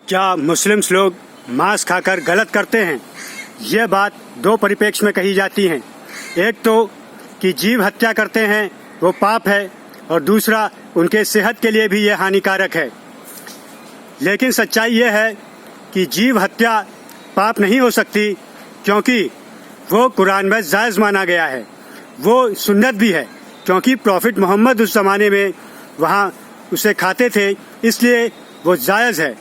क्या मुस्लिम्स लोग मांस खाकर गलत करते हैं? यह बात दो परिप्रेक्ष्य में कही जाती है। एक तो कि जीव हत्या करते हैं वो पाप है, और दूसरा उनके सेहत के लिए भी यह हानिकारक है। लेकिन सच्चाई यह है कि जीव हत्या पाप नहीं हो सकती, क्योंकि वो कुरान में जायज़ माना गया है। वो सुन्नत भी है, क्योंकि प्रॉफिट मोहम्मद उस ज़माने में वहाँ उसे खाते थे, इसलिए वो जायज़ है।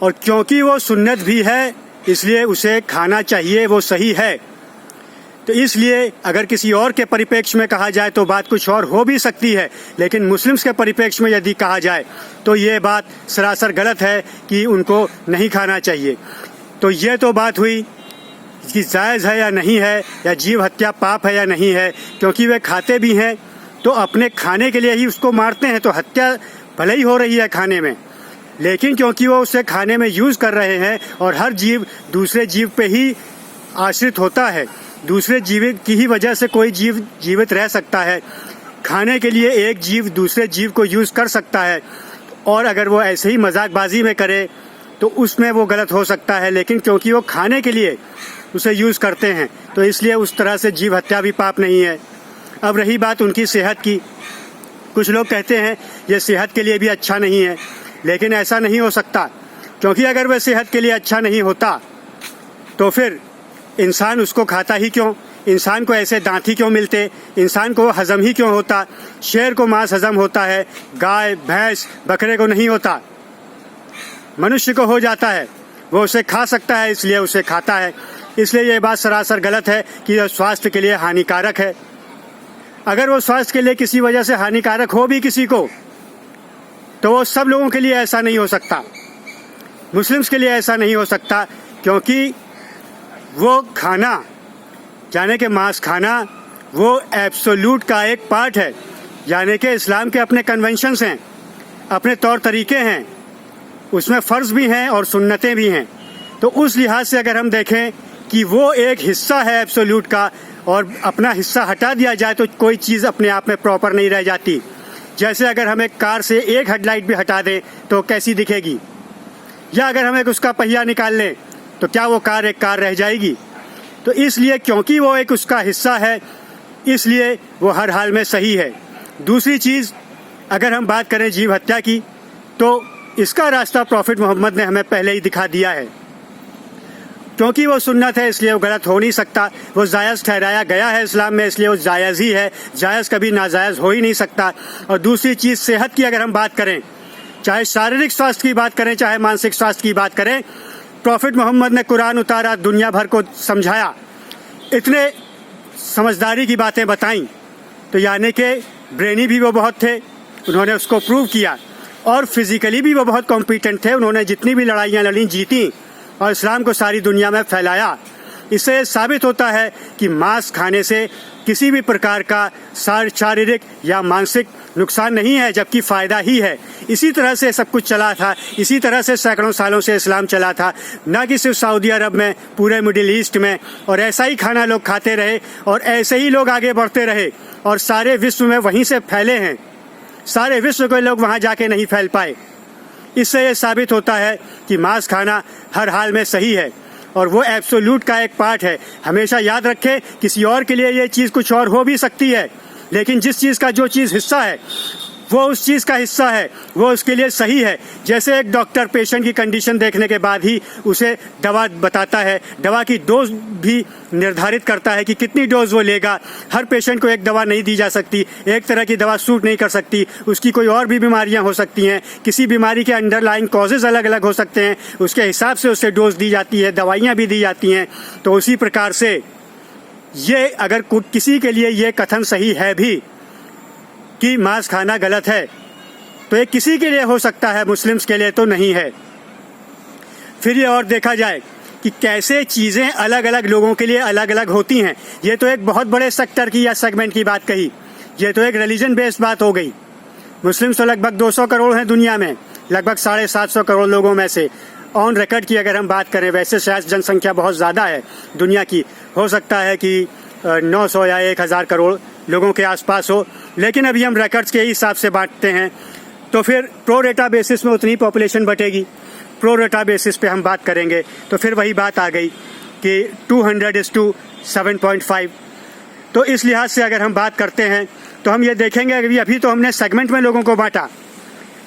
और क्योंकि वो सुन्नत भी है, इसलिए उसे खाना चाहिए, वो सही है। तो इसलिए अगर किसी और के परिप्रेक्ष्य में कहा जाए तो बात कुछ और हो भी सकती है, लेकिन मुस्लिम्स के परिप्रेक्ष्य में यदि कहा जाए तो ये बात सरासर गलत है कि उनको नहीं खाना चाहिए। तो ये तो बात हुई कि जायज़ है या नहीं है, या जीव हत्या पाप है या नहीं है। क्योंकि वे खाते भी हैं तो अपने खाने के लिए ही उसको मारते हैं, तो हत्या भले ही हो रही है खाने में, लेकिन क्योंकि वो उसे खाने में यूज़ कर रहे हैं, और हर जीव दूसरे जीव पे ही आश्रित होता है, दूसरे जीव की ही वजह से कोई जीव जीवित रह सकता है। खाने के लिए एक जीव दूसरे जीव को यूज़ कर सकता है, और अगर वो ऐसे ही मजाकबाजी में करे तो उसमें वो गलत हो सकता है। लेकिन क्योंकि वो खाने के लिए उसे यूज़ करते हैं, तो इसलिए उस तरह से जीव हत्या भी पाप नहीं है। अब रही बात उनकी सेहत की, कुछ लोग कहते हैं ये सेहत के लिए भी अच्छा नहीं है, लेकिन ऐसा नहीं हो सकता, क्योंकि अगर वह सेहत के लिए अच्छा नहीं होता तो फिर इंसान उसको खाता ही क्यों? इंसान को ऐसे दांत ही क्यों मिलते? इंसान को हजम ही क्यों होता? शेर को मांस हजम होता है, गाय भैंस बकरे को नहीं होता, मनुष्य को हो जाता है। वो उसे खा सकता है, इसलिए उसे खाता है। इसलिए ये बात सरासर गलत है कि यह स्वास्थ्य के लिए हानिकारक है। अगर वो स्वास्थ्य के लिए किसी वजह से हानिकारक हो भी किसी को, तो वो सब लोगों के लिए ऐसा नहीं हो सकता। मुस्लिम्स के लिए ऐसा नहीं हो सकता, क्योंकि वो खाना, यानी कि मांस खाना, वो एब्सोल्यूट का एक पार्ट है। यानी कि इस्लाम के अपने कन्वेंशंस हैं, अपने तौर तरीके हैं, उसमें फ़र्ज़ भी हैं और सुन्नतें भी हैं। तो उस लिहाज से अगर हम देखें कि वो एक हिस्सा है एब्सोल्यूट का, और अपना हिस्सा हटा दिया जाए तो कोई चीज़ अपने आप में प्रॉपर नहीं रह जाती। जैसे अगर हम एक कार से एक हेडलाइट भी हटा दें तो कैसी दिखेगी, या अगर हम एक उसका पहिया निकाल लें तो क्या वो कार एक कार रह जाएगी? तो इसलिए क्योंकि वो एक उसका हिस्सा है, इसलिए वो हर हाल में सही है। दूसरी चीज़, अगर हम बात करें जीव हत्या की, तो इसका रास्ता प्रॉफिट मोहम्मद ने हमें पहले ही दिखा दिया है। क्योंकि वो सुन्नत है, इसलिए वो गलत हो नहीं सकता। वो जायज़ ठहराया गया है इस्लाम में, इसलिए वो जायज़ ही है। जायज़ कभी नाजायज़ हो ही नहीं सकता। और दूसरी चीज़, सेहत की अगर हम बात करें, चाहे शारीरिक स्वास्थ्य की बात करें, चाहे मानसिक स्वास्थ्य की बात करें, प्रॉफिट मोहम्मद ने कुरान उतारा, दुनिया भर को समझाया, इतने समझदारी की बातें बताईं, तो यानी कि ब्रेनी भी वो बहुत थे, उन्होंने उसको प्रूव किया, और फिज़िकली भी वो बहुत कॉम्पिटेंट थे। उन्होंने जितनी भी लड़ाइयाँ लड़ी, जीती, और इस्लाम को सारी दुनिया में फैलाया। इससे साबित होता है कि मांस खाने से किसी भी प्रकार का शारीरिक या मानसिक नुकसान नहीं है, जबकि फ़ायदा ही है। इसी तरह से सब कुछ चला था, इसी तरह से सैकड़ों सालों से इस्लाम चला था, ना कि सिर्फ सऊदी अरब में, पूरे मिडिल ईस्ट में। और ऐसा ही खाना लोग खाते रहे, और ऐसे ही लोग आगे बढ़ते रहे, और सारे विश्व में वहीं से फैले हैं। सारे विश्व के लोग वहाँ जाके नहीं फैल पाए। इससे ये साबित होता है कि मांस खाना हर हाल में सही है, और वो एब्सोल्यूट का एक पार्ट है। हमेशा याद रखें, किसी और के लिए ये चीज़ कुछ और हो भी सकती है, लेकिन जिस चीज़ का जो चीज़ हिस्सा है, वो उस चीज़ का हिस्सा है, वो उसके लिए सही है। जैसे एक डॉक्टर पेशेंट की कंडीशन देखने के बाद ही उसे दवा बताता है, दवा की डोज भी निर्धारित करता है कि कितनी डोज वो लेगा। हर पेशेंट को एक दवा नहीं दी जा सकती, एक तरह की दवा सूट नहीं कर सकती, उसकी कोई और भी बीमारियां हो सकती हैं, किसी बीमारी के अंडरलाइन कॉजेज़ अलग अलग हो सकते हैं, उसके हिसाब से उसे डोज दी जाती है, दवाइयाँ भी दी जाती हैं। तो उसी प्रकार से ये अगर किसी के लिए ये कथन सही है भी कि मांस खाना गलत है, तो ये किसी के लिए हो सकता है, मुस्लिम्स के लिए तो नहीं है। फिर ये और देखा जाए कि कैसे चीज़ें अलग अलग लोगों के लिए अलग अलग होती हैं। ये तो एक बहुत बड़े सेक्टर की या सेगमेंट की बात कही, ये तो एक रिलीजन बेस्ड बात हो गई। मुस्लिम्स तो लगभग 200 करोड़ हैं दुनिया में, लगभग 750 करोड़ लोगों में से। ऑन रिकॉर्ड की अगर हम बात करें, वैसे शायद जनसंख्या बहुत ज़्यादा है दुनिया की, हो सकता है कि 900 या 1000 करोड़ लोगों के आसपास हो, लेकिन अभी हम रिकॉर्ड्स के हिसाब से बांटते हैं। तो फिर प्रो रेटा बेसिस में उतनी पॉपुलेशन बटेगी। प्रोरेटा बेसिस पे हम बात करेंगे तो फिर वही बात आ गई कि 200:7.5। तो इस लिहाज से अगर हम बात करते हैं तो हम ये देखेंगे अभी तो हमने सेगमेंट में लोगों को बांटा।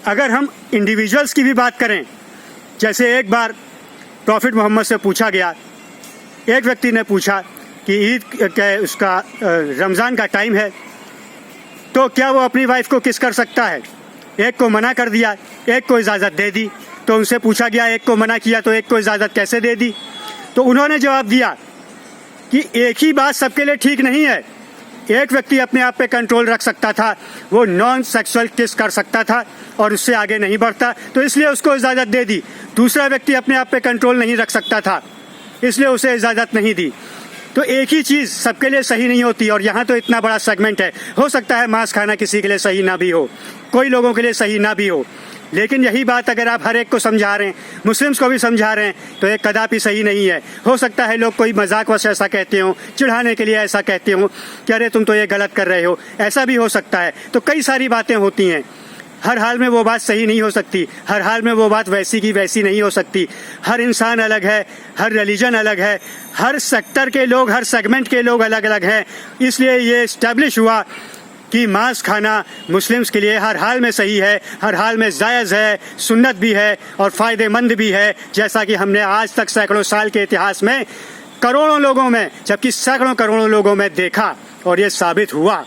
अगर हम इंडिविजुअल्स की भी बात करें, जैसे एक बार प्रॉफिट मोहम्मद से पूछा गया, एक व्यक्ति ने पूछा कि ईद उसका रमज़ान का टाइम है तो क्या वो अपनी वाइफ को किस कर सकता है। एक को मना कर दिया, एक को इजाज़त दे दी। तो उनसे पूछा गया एक को मना किया तो एक को इजाज़त कैसे दे दी। तो उन्होंने जवाब दिया कि एक ही बात सबके लिए ठीक नहीं है। एक व्यक्ति अपने आप पे कंट्रोल रख सकता था, वो नॉन सेक्सुअल किस कर सकता था और उससे आगे नहीं बढ़ता, तो इसलिए उसको इजाज़त दे दी। दूसरा व्यक्ति अपने आप पे कंट्रोल नहीं रख सकता था, इसलिए उसे इजाज़त नहीं दी। तो एक ही चीज़ सबके लिए सही नहीं होती। और यहाँ तो इतना बड़ा सेगमेंट है, हो सकता है मांस खाना किसी के लिए सही ना भी हो, कोई लोगों के लिए सही ना भी हो, लेकिन यही बात अगर आप हर एक को समझा रहे हैं, मुस्लिम्स को भी समझा रहे हैं, तो ये कदापि सही नहीं है। हो सकता है लोग कोई मजाक वश ऐसा कहते हो, चिढ़ाने के लिए ऐसा कहते हो कि अरे तुम तो ये गलत कर रहे हो, ऐसा भी हो सकता है। तो कई सारी बातें होती हैं, हर हाल में वो बात सही नहीं हो सकती, हर हाल में वो बात वैसी की वैसी नहीं हो सकती। हर इंसान अलग है, हर रिलीजन अलग है, हर सेक्टर के लोग, हर सेगमेंट के लोग अलग अलग हैं। इसलिए ये इस्टेब्लिश हुआ कि मांस खाना मुस्लिम्स के लिए हर हाल में सही है, हर हाल में जायज़ है, सुन्नत भी है और फ़ायदेमंद भी है। जैसा कि हमने आज तक सैकड़ों साल के इतिहास में करोड़ों लोगों में, जबकि सैकड़ों करोड़ों लोगों में देखा और ये साबित हुआ।